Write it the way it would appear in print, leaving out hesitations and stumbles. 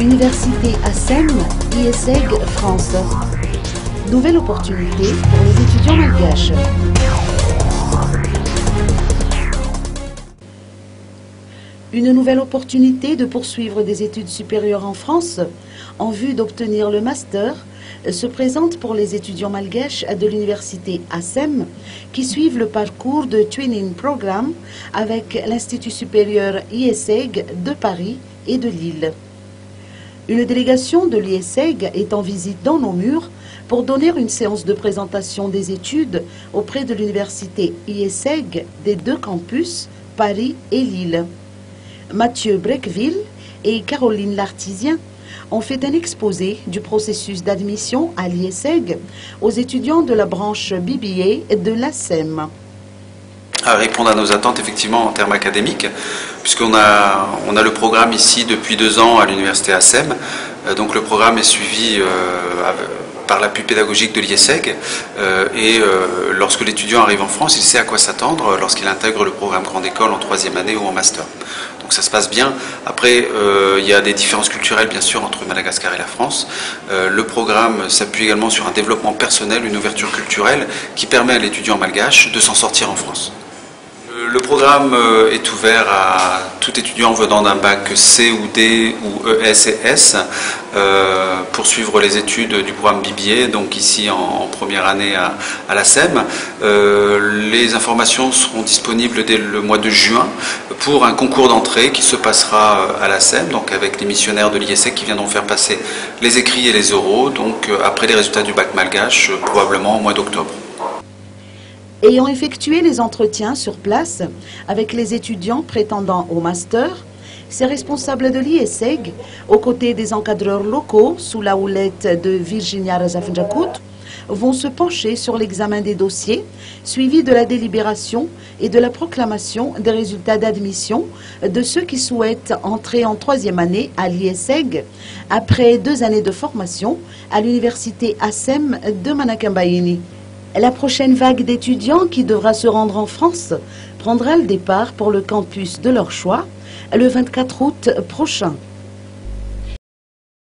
Université ASEM, IESEG France. Nouvelle opportunité pour les étudiants malgaches. Une nouvelle opportunité de poursuivre des études supérieures en France en vue d'obtenir le master se présente pour les étudiants malgaches de l'université ASEM qui suivent le parcours de Twinning Programme avec l'Institut supérieur IESEG de Paris et de Lille. Une délégation de l'IESEG est en visite dans nos murs pour donner une séance de présentation des études auprès de l'université IESEG des deux campus, Paris et Lille. Mathieu Brequeville et Caroline Lartisien ont fait un exposé du processus d'admission à l'IESEG aux étudiants de la branche BBA de l'ASEM. À répondre à nos attentes effectivement en termes académiques, puisqu'on a le programme ici depuis 2 ans à l'université ASEM. Donc le programme est suivi par l'appui pédagogique de l'IESEG et lorsque l'étudiant arrive en France, il sait à quoi s'attendre lorsqu'il intègre le programme grande école en 3e année ou en master. Donc ça se passe bien. Après, il y a des différences culturelles bien sûr entre Madagascar et la France. Le programme s'appuie également sur un développement personnel, une ouverture culturelle qui permet à l'étudiant malgache de s'en sortir en France. Le programme est ouvert à tout étudiant venant d'un bac C ou D ou ES et S pour suivre les études du programme BBA, donc ici en première année à l'ASEM. Les informations seront disponibles dès le mois de juin pour un concours d'entrée qui se passera à l'ASEM, donc avec les missionnaires de l'IESEG qui viendront faire passer les écrits et les oraux, donc après les résultats du bac malgache, probablement au mois d'octobre. Ayant effectué les entretiens sur place avec les étudiants prétendant au master, ces responsables de l'IESEG, aux côtés des encadreurs locaux sous la houlette de Virginia Razafinjakut, vont se pencher sur l'examen des dossiers, suivi de la délibération et de la proclamation des résultats d'admission de ceux qui souhaitent entrer en 3e année à l'IESEG après 2 années de formation à l'université ASEM de Manakambaini. La prochaine vague d'étudiants qui devra se rendre en France prendra le départ pour le campus de leur choix le 24 août prochain.